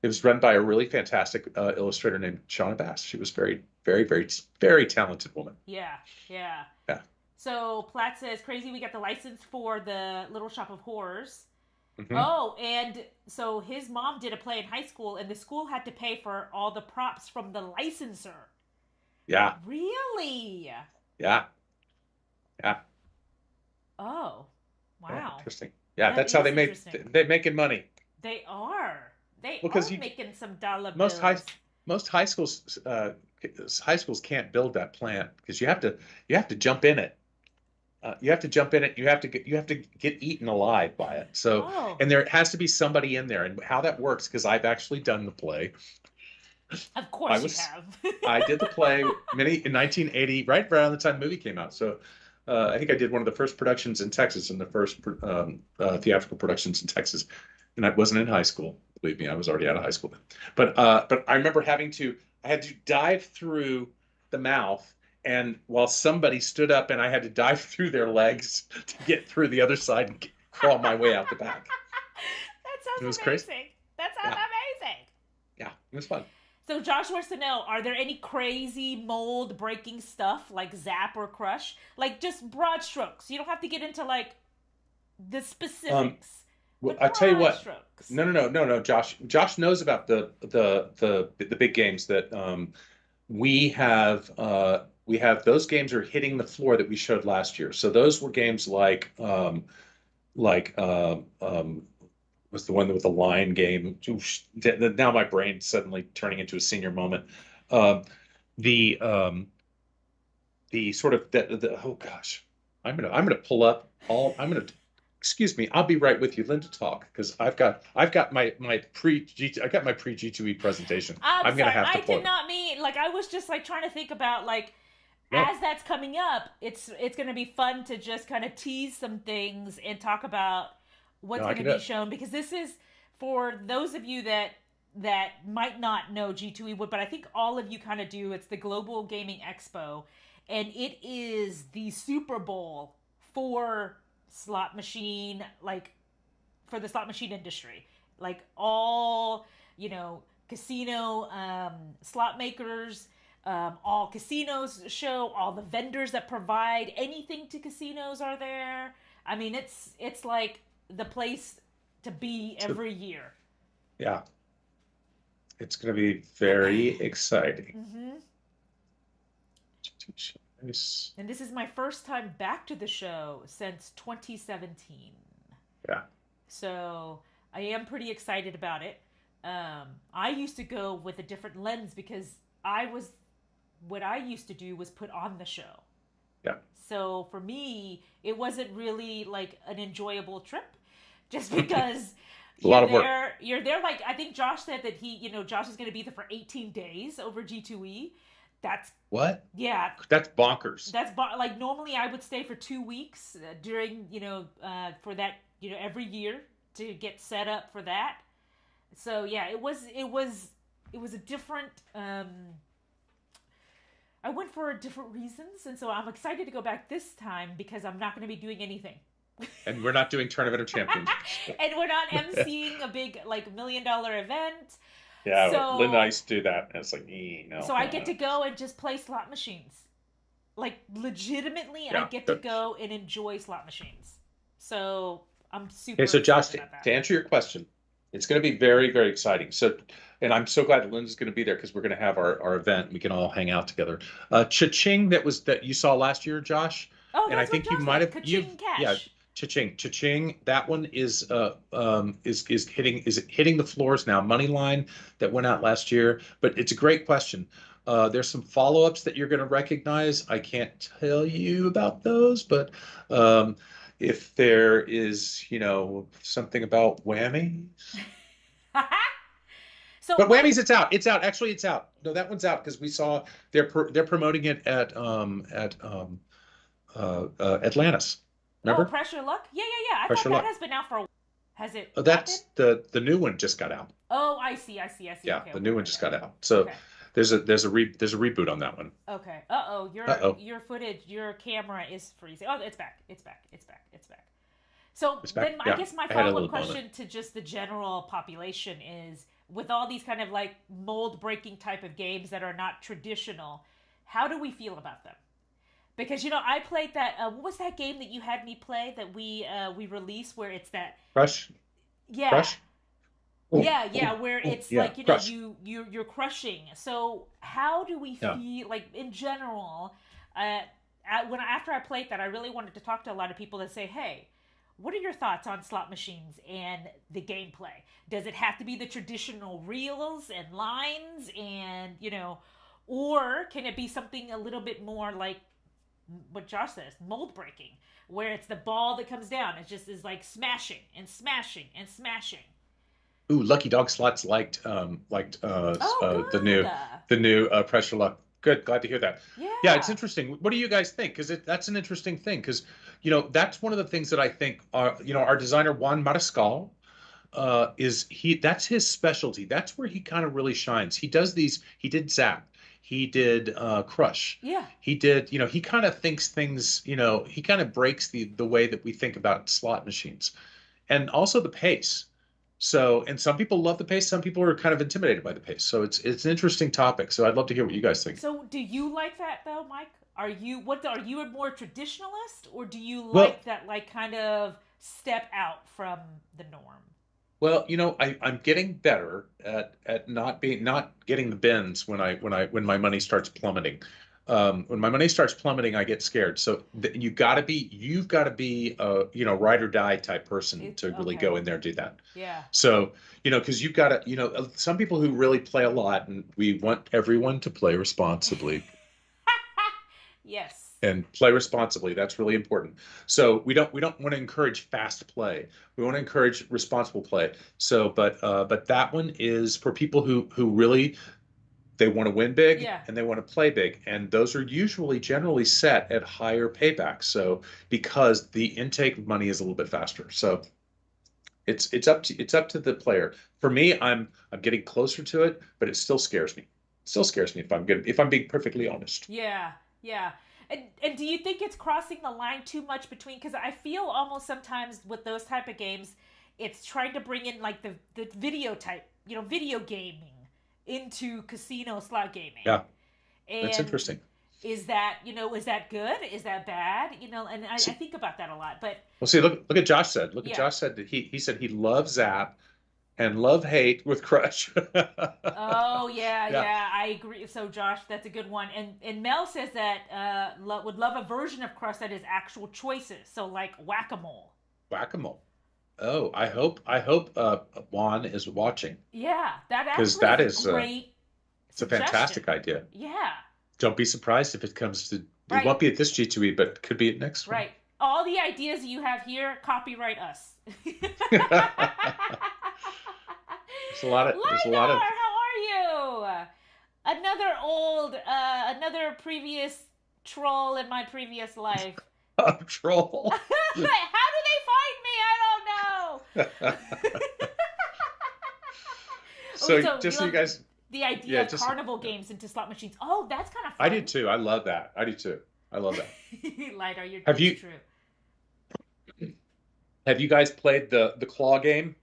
it was run by a really fantastic illustrator named Shauna Bass. She was very, very, very, very talented woman. Yeah, yeah. Yeah. So Platt says, crazy, we got the license for the Little Shop of Horrors. Hmm. Oh, and so his mom did a play in high school, and the school had to pay for all the props from the licensor. Yeah. Really? Yeah. Yeah. Oh, Yeah. wow. Interesting. Yeah. That That's how is interesting. they're making money. They are. They Because are you making some dollar most high bills. most high schools can't build that plant because you have to jump in it. You have to jump in it. You have to get eaten alive by it. So, Oh, and there has to be somebody in there. And how that works, because I've actually done the play. of I course you was have. I did the play in 1980, right around the time the movie came out. So, I think I did one of the first productions in Texas, and the first theatrical productions in Texas. And I wasn't in high school. Believe me, I was already out of high school. But I remember I had to dive through the mouth, and while somebody stood up, and I had to dive through their legs to get through the other side and crawl my way out the back. That It sounds was crazy. amazing. That sounds Yeah, amazing. yeah, it was fun. So Josh wants to know, are there any crazy mold breaking stuff like Zap or Crush? Like just broad strokes. You don't have to get into like the Um, specifics, Well, but I tell you broad what. strokes. No, no, no, no, no. Josh knows about the big games that we have. We have those games are hitting the floor that we showed last year. So those were games like was the one with the line game. Oof, now my brain's suddenly turning into a senior moment. Um, the sort of the oh gosh, I'm gonna pull up all I'm gonna excuse me, I'll be right with you, Linda, talk because I've got my pre G2E presentation. I'm I'm gonna sorry. have to I pull did it. not mean like I was just like trying to think about like No, as that's coming up, it's going to be fun to just kind of tease some things and talk about what's no, I going to can do be it. shown because this is for those of you that might not know G2E Wood, but I think all of you kind of do. It's the Global Gaming Expo, and it is the Super Bowl for slot machine, like for the slot machine industry. Like all, casino slot makers, all casinos show, all the vendors that provide anything to casinos are there. I mean, it's like the place to be So, every year. yeah, it's gonna be very exciting. Hmm. Nice. And this is my first time back to the show since 2017. Yeah. So I am pretty excited about it. I used to go with a different lens because what I used to do was put on the show. Yeah. So for me, it wasn't really like an enjoyable trip just because A lot of work. You're there. Like I think Josh said that Josh is going to be there for 18 days over G2E. That's What? yeah. That's bonkers. Like normally I would stay for 2 weeks during for that every year to get set up for that. So yeah, it was a different. I went for different reasons, and so I'm excited to go back this time because I'm not going to be doing anything. And we're not doing Tournament of Champions. And we're not emceeing a big like $1 million event. Yeah, Linda and I So used to do that. And it's like, no, so I no, get no. to go and just play slot machines. Like legitimately I Yeah, get to good. go and enjoy slot machines. So I'm Okay, super so Josh, excited to, about that. to answer your question, it's going to be very, very exciting. So, and I'm so glad that Linda's going to be there because we're going to have our event and we can all hang out together. Cha-ching that you saw last year, Josh, Oh, and I that's what think you Josh might said. have Kaching yeah, cash. cha-ching. That one is hitting the floors now. Money line that went out last year, but it's a great question. There's some follow-ups that you're going to recognize. I can't tell you about those, but if there is, something about whammies. So But Mike, whammies, it's out. It's out. Actually, it's out. No, that one's out because we saw they're promoting it at Atlantis. oh, Remember? pressure luck? Yeah. I thought Pressure that luck. has been out for a while. Has it Oh, not been? that's the new one just got out. Oh, I see. Yeah, Okay, the okay, new one okay, just okay. got out. So Okay. there's a reboot on that one. Okay. Uh-oh, Uh-oh. your footage, your camera is freezing. Oh, it's back. It's back. So It's then back. I Yeah. guess my I had a follow-up little moment. question to just the general population is with all these kind of like mold breaking type of games that are not traditional, how do we feel about them? Because I played that what was that game that you had me play that we released where it's that Crush. yeah, Crush. Oh, yeah, where it's yeah. like Crush. you're crushing. So how do we Yeah. feel like in general? When after I played that, I really wanted to talk to a lot of people to say, hey, what are your thoughts on slot machines and the gameplay? Does it have to be the traditional reels and lines and or can it be something a little bit more like what Josh says, mold breaking, where it's the ball that comes down. It just is like smashing and smashing and smashing. Ooh, Lucky Dog Slots liked Oh, good. the new Pressure Luck. Good, glad to hear that. Yeah, it's Yeah. interesting. What do you guys think? Because that's an interesting thing. Because that's one of the things that I think our designer Juan Mariscal is he that's his specialty. That's where he kind of really shines. He does these. He did Zap. He did Crush. Yeah. He did. He kind of thinks things. He kind of breaks the way that we think about slot machines and also the pace. So, and some people love the pace, some people are kind of intimidated by the pace. So it's an interesting topic. So I'd love to hear what you guys think. So do you like that though, Mike? Are you a more traditionalist or do you Well, like that like kind of step out from the norm? well, I'm getting better at not getting the bends when my money starts plummeting. When my money starts plummeting, I get scared. So you've got to be a ride or die type person It's to really okay. go in there and do that. Yeah. So, because you've got to, some people who really play a lot, and we want everyone to play responsibly Yes. and play responsibly. That's really important. So we don't want to encourage fast play. We want to encourage responsible play. So, but that one is for people who really they want to win big Yeah. and they want to play big, and those are usually generally set at higher paybacks. So because the intake of money is a little bit faster. So it's up to the player. For me, I'm getting closer to it, but it still scares me. It still scares me if I'm being perfectly honest. Yeah. Yeah. And do you think it's crossing the line too much between because I feel almost sometimes with those type of games it's trying to bring in like the video type, video gaming into casino slot gaming. Yeah, that's And interesting. is that good? Is that bad? And I See, think about that a lot. But well, see, look at Josh said. Look at yeah. Josh said that he said he loves Zap and love hate with Crush. Oh yeah, Yeah, yeah, I agree. So Josh, that's a good one. And Mel says that would love a version of Crust that is actual choices. So like whack a mole. whack-a-mole. Oh, I hope Juan is watching Yeah, that because actually is that a is great it's a suggestion. fantastic idea. Yeah, Don't be surprised if it comes to it right, won't be at this G2E, but could be at next one. right. All the ideas you have here, copyright us. there's a lot of Lidar, how are you? Another previous troll in my previous life. troll. How do they find me? I don't know. Oh, So so you just so you love guys, the idea yeah, of just carnival games into slot machines. Oh, that's kind of I do fun. too. I love that. I do too. I love that. Lidar, Have it's you true. have you guys played the claw game?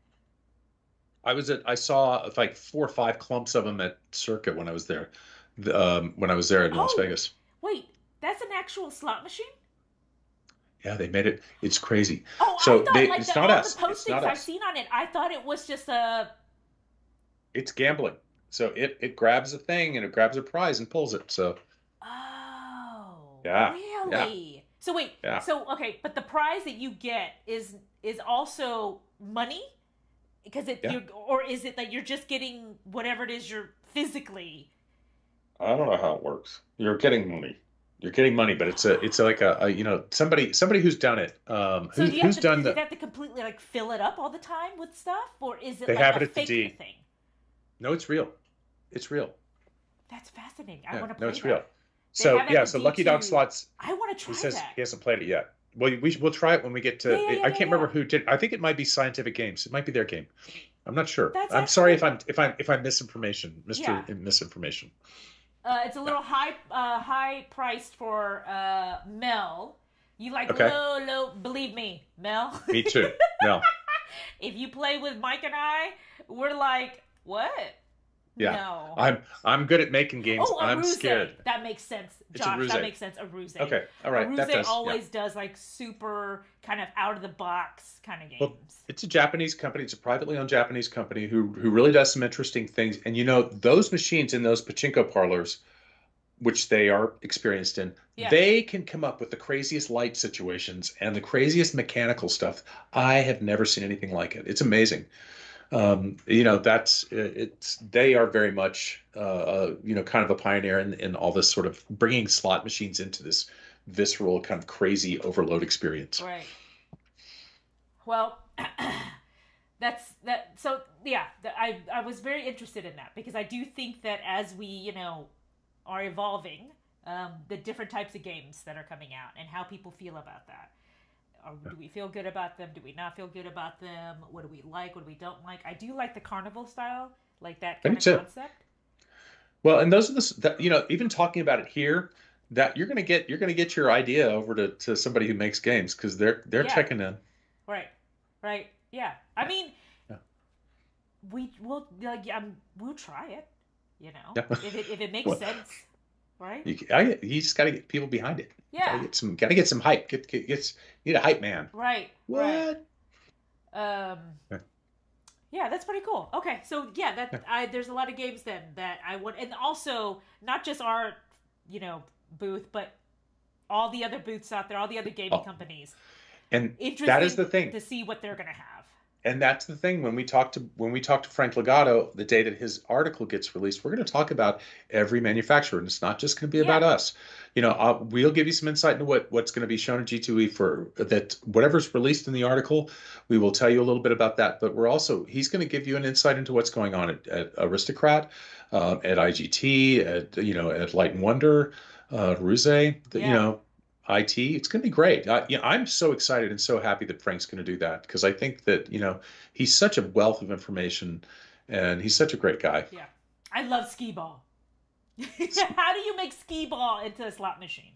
I saw like 4 or 5 clumps of them at Circuit when I was there. When I was there in Las Oh, Vegas. wait, that's an actual slot machine? Yeah, they made it. It's crazy. Oh, I So thought like it's the not all the us. It's postings not I've us. seen on it, I thought it was just a. It's gambling. So it grabs a thing and it grabs a prize and pulls it. So Oh, yeah, yeah, really? So wait, yeah. so okay, but the prize that you get is also money because it Yeah. you or is it that you're just getting whatever it is you're physically. I don't know how it works. You're getting money. You're getting money, but it's like somebody who's done it. So do you have Who's to done does it the have to completely like fill it up all the time with stuff or is it they like have a it at the fake D. thing? No, it's real. It's real. That's fascinating. I Yeah, want to no, play it's real. that. They So have it yeah, at so the Lucky Dog D2. Slots, I want to he try says that. he hasn't played it yet. Well, we'll try it when we get Yeah, yeah, to yeah, I yeah, can't remember yeah. who did. I think it might be Scientific Games. It might be their game. I'm not sure. That's I'm sorry actually if I'm misinformation, yeah. Mr. Misinformation. It's a Yeah. little high priced for Mel. You like Okay. low, believe me, Mel. Me too. Mel. If you play with Mike and I, we're like, what? Yeah. No. I'm good at making games. Oh, I'm Aruze. scared. That makes sense, It's a Josh. ruse. That makes sense. Aruze. Okay. All right. That Aruze does. Yeah. always does like super kind of out of the box kind of Well, games. it's a Japanese company. It's a privately owned Japanese company who really does some interesting things. And those machines in those pachinko parlors, which they are experienced in, Yeah. they can come up with the craziest light situations and the craziest mechanical stuff. I have never seen anything like it. It's amazing. That's it's they are very much kind of a pioneer in all this sort of bringing slot machines into this visceral kind of crazy overload experience. Right. Well, that's that. So yeah, I was very interested in that because I do think that as we are evolving, the different types of games that are coming out and how people feel about that. Or do we feel good about them? Do we not feel good about them? What do we like? What do we don't like? I do like the carnival style, like that I kind do of too. concept. Well, and those are even talking about it here, that you're gonna get your idea over to somebody who makes games because they're Yeah, checking in. right, right. Yeah, I Yeah, mean, yeah, we'll try it. yeah. If it makes Well, sense, right? you just got to get people behind it. Yeah, Got to get some hype. You need a hype man. right, right. What? Um, Yeah, yeah, that's pretty cool. Okay, so yeah, yeah. there's a lot of games then that I want, and also not just our booth, but all the other booths out there, all the other gaming Oh, companies. and that is Interesting the thing. to see what they're gonna have. And that's the thing when we talk to Frank Legato the day that his article gets released, we're going to talk about every manufacturer, and it's not just going to be Yeah, about us. We'll give you some insight into what's going to be shown at G2E for that. Whatever's released in the article, we will tell you a little bit about that. But he's going to give you an insight into what's going on at Aristocrat, at IGT, at Light and Wonder, Ruse. yeah, IT. It's going to be great. I'm so excited and so happy that Frank's going to do that because I think that he's such a wealth of information and he's such a great guy. yeah. I love skee ball. How do you make skee ball into a slot machine?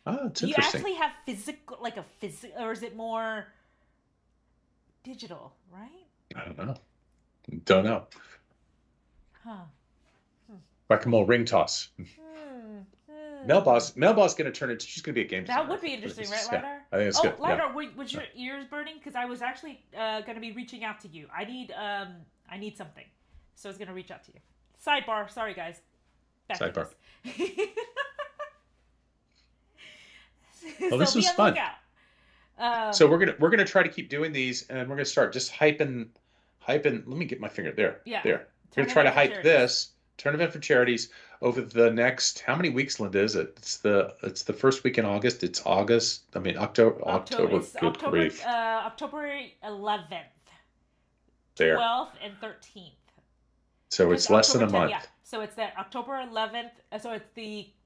Oh, it's Do you interesting. actually have physical, or is it more digital? Right? I don't know. Don't know. Huh. Whack-a-mole ring toss. Hmm. Hmm. Melba's going to turn into. She's going to be a game That designer. would be interesting, right, Yeah, Lidar? I think it's Oh, good. Yeah. Lidar, was your ears burning? Because I was actually going to be reaching out to you. I need something, so I was going to reach out to you. Sidebar. Sorry, guys. Back to Sidebar. this. Well, So this be was on the fun. lookout. So we're gonna try to keep doing these, and we're gonna start just hyping. Let me get my finger there. Yeah. There. We're gonna try to Tournament for hype charities. this tournament for charities over the next how many weeks, Linda? Is it? It's the first week in August. It's August. I mean October. October. October. It's Good grief. October 11th, There. 12th, and 13th. So Because it's less than October a 10th, yeah. month. So it's that October 11th. So it's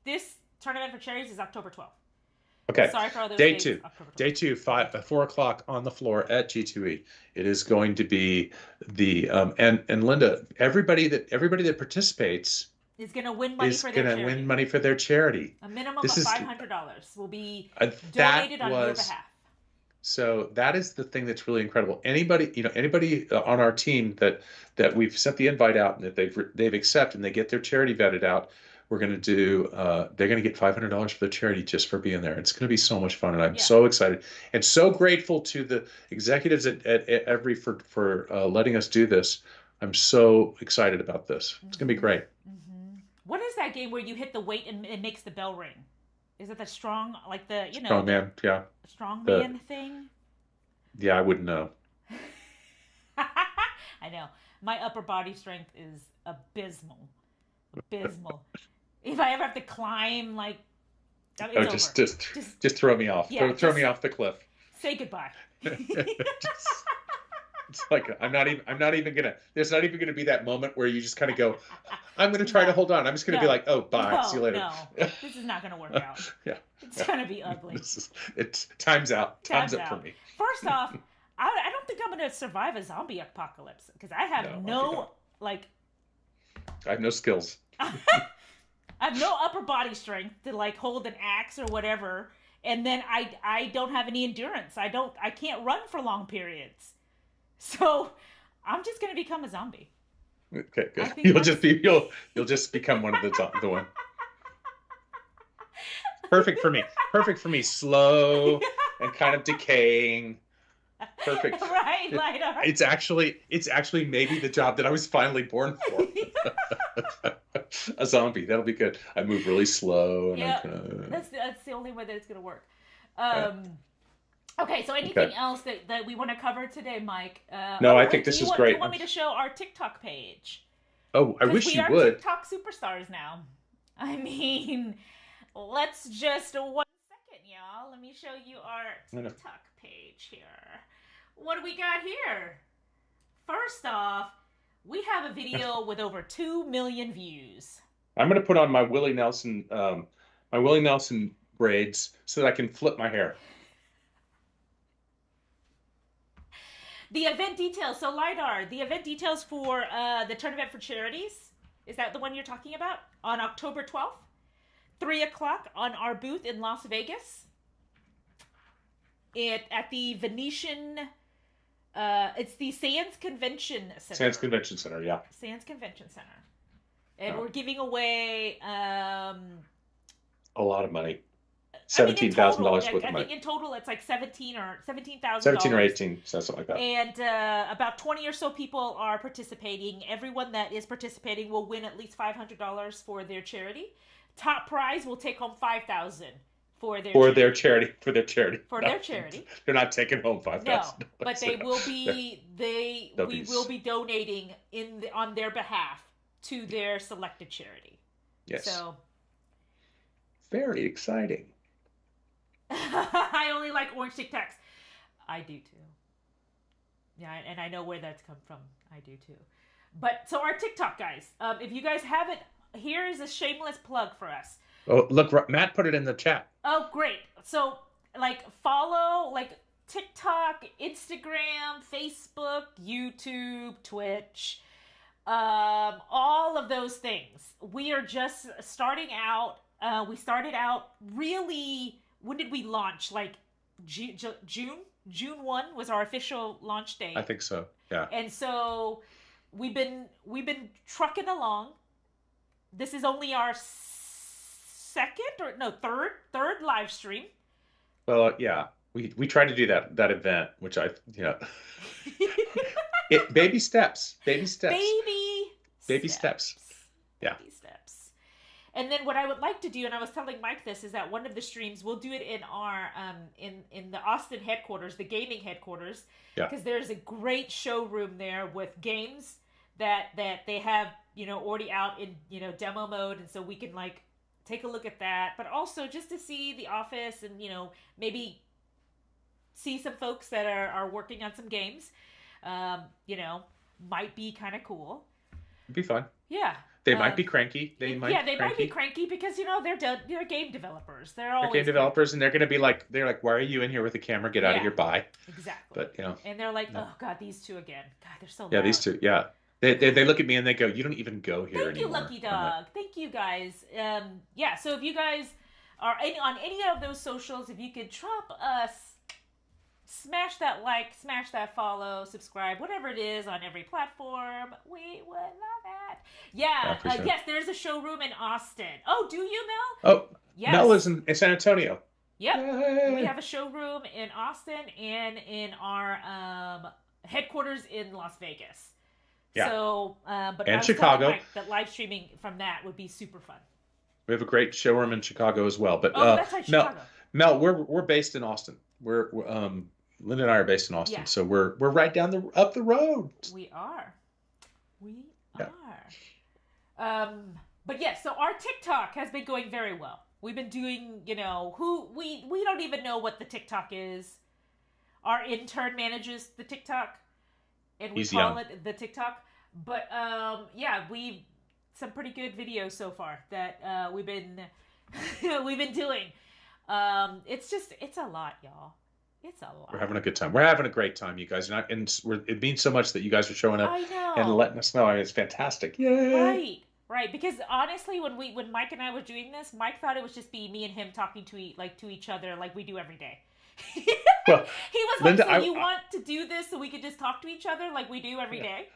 this tournament for cherries is October 12th. Okay. Sorry for all those Day dates. two. October 12th. Day two, 4 o'clock on the floor at G2E. It is going to be the and Linda, everybody that participates Is going to win money is for their going to charity. win money for their charity. A minimum This of is $500 will be that donated on your was behalf. so that is the thing that's really incredible. Anybody on our team that we've sent the invite out and that they've accepted and they get their charity vetted out, we're going to do. They're going to get $500 for their charity just for being there. It's going to be so much fun, and I'm Yeah. so excited and so grateful to the executives at Every for letting us do this. I'm so excited about this. It's going to be great. What is that game where you hit the weight and it makes the bell ring? Is it the strong, like the Strong man, yeah. strongman thing? Yeah, I wouldn't know. I know. My upper body strength is abysmal. Abysmal. If I ever have to climb, like, it's Oh, over. just throw me off. Yeah, Throw me off the cliff. Say goodbye. It's like I'm not even gonna. There's not even gonna be that moment where you just kind of go, I'm gonna try to hold on. I'm just gonna be like, oh, bye, No, see you later. no, this is not gonna work out. Yeah, It's gonna be ugly. It's time's out. Time's up for me. First off, I don't think I'm gonna survive a zombie apocalypse because I have no I have no skills. I have no upper body strength to like hold an axe or whatever, and then I don't have any endurance. I can't run for long periods. So I'm just gonna become a zombie. Okay, good. You'll just become one of the one. Perfect for me. Perfect for me. Slow and kind of decaying. Perfect. Right, LiDAR. It's actually maybe the job that I was finally born for. A zombie. That'll be good. I move really slow. And yeah, I'm that's the only way that it's gonna work. Okay, so anything else that we want to cover today, Mike? No, I think this is great. Do you want me to show our TikTok page? Oh, I wish you would. We are TikTok superstars now. I mean, let's just 1 second, y'all. Let me show you our TikTok page here. What do we got here? First off, we have a video with over 2 million views. I'm going to put on my Willie Nelson braids so that I can flip my hair. The event details. So, LiDAR, the event details for the tournament for charities. Is that the one you're talking about? On October 12th? 3 o'clock on our booth in Las Vegas. At the Venetian... it's the Sands Convention Center. Sands Convention Center, yeah. Sands Convention Center. And we're giving away... a lot of money. $17,000 worth of money. I think in total it's like $17,000. 17 or 18, something like that. And about 20 or so people are participating. Everyone that is participating will win at least $500 for their charity. Top prize will take home $5,000 for their charity. They're not taking home $5,000. No, but they will be. We will be donating on their behalf to their selected charity. Yes. So. Very exciting. I only like orange Tic Tacs. I do too. Yeah, and I know where that's come from. I do too. But so our TikTok guys, if you guys haven't, here is a shameless plug for us. Oh, look, Matt put it in the chat. Oh, great. So follow TikTok, Instagram, Facebook, YouTube, Twitch, all of those things. We are just starting out. We started out really. When did we launch? Like June? June 1 was our official launch date. I think so. Yeah. And so we've been trucking along. This is only our third live stream. Well, yeah. We tried to do that event, which baby steps. Baby steps. Baby steps. Yeah. Baby steps. And then what I would like to do, and I was telling Mike this, is that one of the streams we'll do it in our in the Austin headquarters, the gaming headquarters, because there's a great showroom there with games that they have already out in demo mode, and so we can take a look at that, but also just to see the office and maybe see some folks that are working on some games, might be kind of cool. It'd be fun. Yeah. They might be cranky. Yeah, they might be cranky because they're game developers. They're They're game always cranky. developers, and they're going to be like, they're like, why are you in here with the camera? Get out of Yeah, here. Bye. exactly. But And they're like, no. oh God, these two again. God, they're so Yeah, these loud. two. Yeah. They look at me and they go, you don't even go here Thank you, anymore. Lucky I'm like, Dog. Thank you guys. Yeah, so if you guys are on any of those socials, if you could drop us, smash that like, smash that follow, subscribe, whatever it is on every platform, we would love it. I Yeah, appreciate it. yes, there's a showroom in Austin. Oh, do you, Mel? Oh, Yes. Mel lives in San Antonio. Yep. Yay. We have a showroom in Austin and in our headquarters in Las Vegas. Yeah. So, but And I was Chicago. telling Mike that live streaming from that would be super fun. We have a great showroom in Chicago as well. But That's right, Chicago. Mel, we're based in Austin. We're Linda and I are based in Austin, Yeah. so we're right down up the road. We are. Yeah. But yes, so our TikTok has been going very well. We've been doing, we don't even know what the TikTok is. Our intern manages the TikTok, and we He's call young. it the TikTok. But yeah, we've some pretty good videos so far that we've been doing. It's a lot, y'all. It's a lot. We're having a good time. We're having a great time, you guys. And it means so much that you guys are showing up I know. and letting us know. I mean, it's fantastic. Yay! Right. Because honestly, when Mike and I were doing this, Mike thought it was just be me and him talking to each other like we do every day. Well, he was Linda, like, "So you want to do this so we could just talk to each other like we do every day?"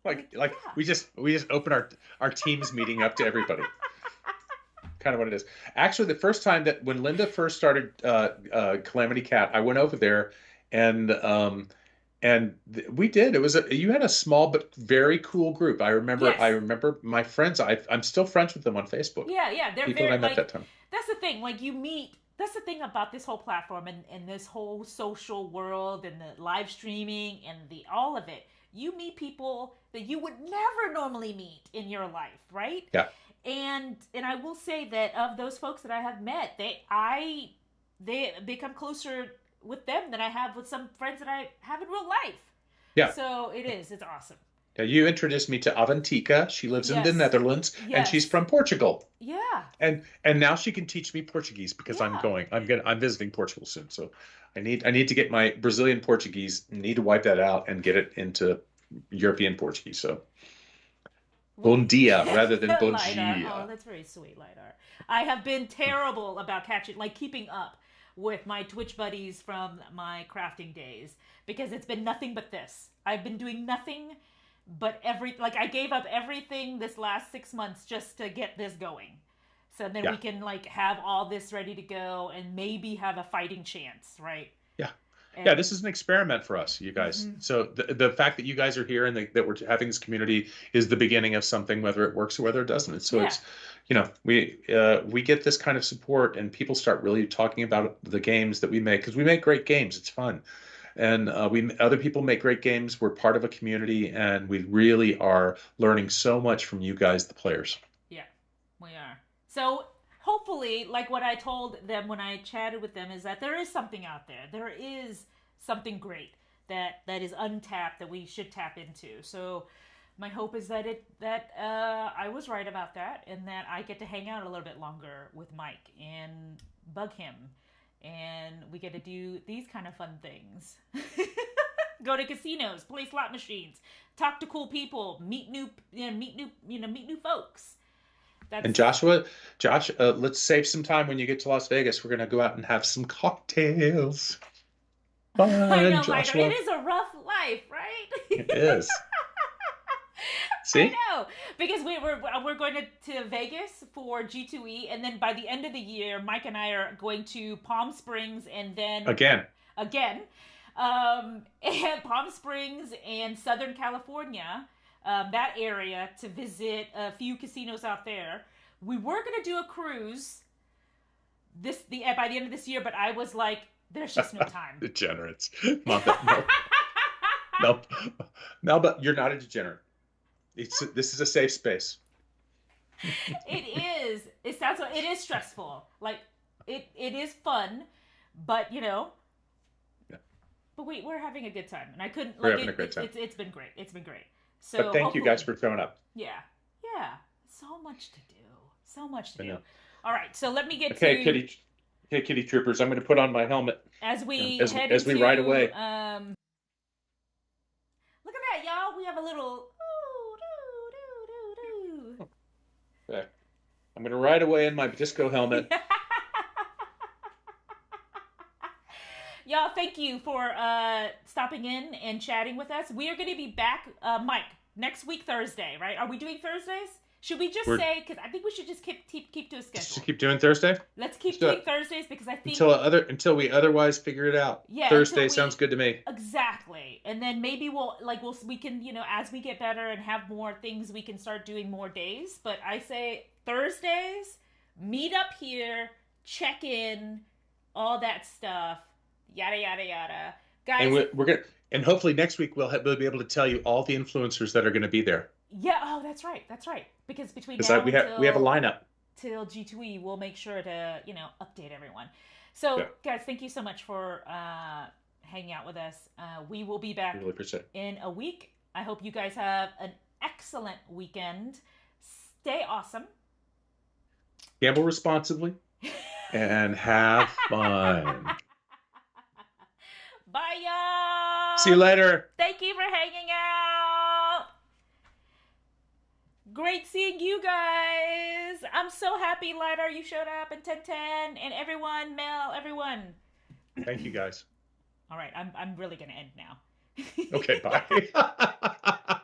Like Yeah. we just open our Teams meeting up to everybody. Kind of what it is. Actually, the first time that when Linda first started Calamity Cat, I went over there and we did. It was you had a small but very cool group. I remember. Yes. I remember my friends. I'm still friends with them on Facebook. Yeah, they're People very that I met that time. That's the thing. Like you meet. That's the thing about this whole platform and this whole social world and the live streaming and all of it. You meet people that you would never normally meet in your life, right? Yeah. And I will say that of those folks that I have met, they become closer with them than I have with some friends that I have in real life. Yeah. So it's awesome. Yeah, you introduced me to Avantika. She lives in the Netherlands, and she's from Portugal. Yeah. And now she can teach me Portuguese because I'm visiting Portugal soon. So I need to get my Brazilian Portuguese, need to wipe that out and get it into European Portuguese. So bon dia rather than bon dia. Oh, that's very sweet, Lidar. I have been terrible about keeping up with my Twitch buddies from my crafting days because it's been nothing but this. I've been doing nothing but I gave up everything this last 6 months just to get this going. So then we can have all this ready to go and maybe have a fighting chance, right? Yeah. Yeah, this is an experiment for us, you guys. Mm-hmm. So the fact that you guys are here and that we're having this community is the beginning of something, whether it works or whether it doesn't. So it's, we get this kind of support and people start really talking about the games that we make because we make great games. It's fun. And other people make great games. We're part of a community, and we really are learning so much from you guys, the players. Yeah, we are. So hopefully, like what I told them when I chatted with them, is that there is something out there. There is something great that is untapped that we should tap into. So my hope is that I was right about that, and that I get to hang out a little bit longer with Mike and bug him. And we get to do these kind of fun things. Go to casinos, play slot machines, talk to cool people, meet new folks. And Josh, let's save some time when you get to Las Vegas. We're gonna go out and have some cocktails. Fun, I know, Joshua. It is a rough life, right? It is. See? I know, because we're going to Vegas for G2E, and then by the end of the year, Mike and I are going to Palm Springs, and then again, and Palm Springs and Southern California, that area, to visit a few casinos out there. We were going to do a cruise by the end of this year, but I was like, there's just no time. Degenerates. No, but you're not a degenerate. This is a safe space. It is. It is stressful. Like it is fun, but Yeah. But we're having a good time, and I couldn't. We're having a great time. It's been great. It's been great. So But thank you hopefully, guys for showing up. yeah, yeah, so much to do, so much to I do. know. All right, so let me get Okay, to kitty. Okay, kitty troopers. I'm going to put on my helmet as we as head we ride into. away. Look at that, y'all. We have a little. Okay. I'm going to ride away in my disco helmet. Y'all, thank you for stopping in and chatting with us. We are going to be back, Mike, next week Thursday, right? Are we doing Thursdays? Should we just say? Because I think we should just keep to a schedule. Just keep doing Thursday. Let's keep doing Thursdays because I think until we otherwise figure it out. Yeah, Thursday sounds good to me. Exactly, and then maybe we can as we get better and have more things, we can start doing more days. But I say Thursdays, meet up here, check in, all that stuff, yada yada yada, guys. And we're gonna, and hopefully next week we'll be able to tell you all the influencers that are going to be there. Yeah. Oh, that's right. That's right. Because between now we have a lineup till G2E, we'll make sure to update everyone. So guys, thank you so much for hanging out with us. We will be back in a week. I hope you guys have an excellent weekend. Stay awesome. Gamble responsibly and have fun. Bye, y'all. See you later. Thank you for hanging out. Great seeing you guys. I'm so happy, Lidar, you showed up, and 1010, and everyone, Mel, everyone. Thank you, guys. All right, I'm really going to end now. Okay, bye.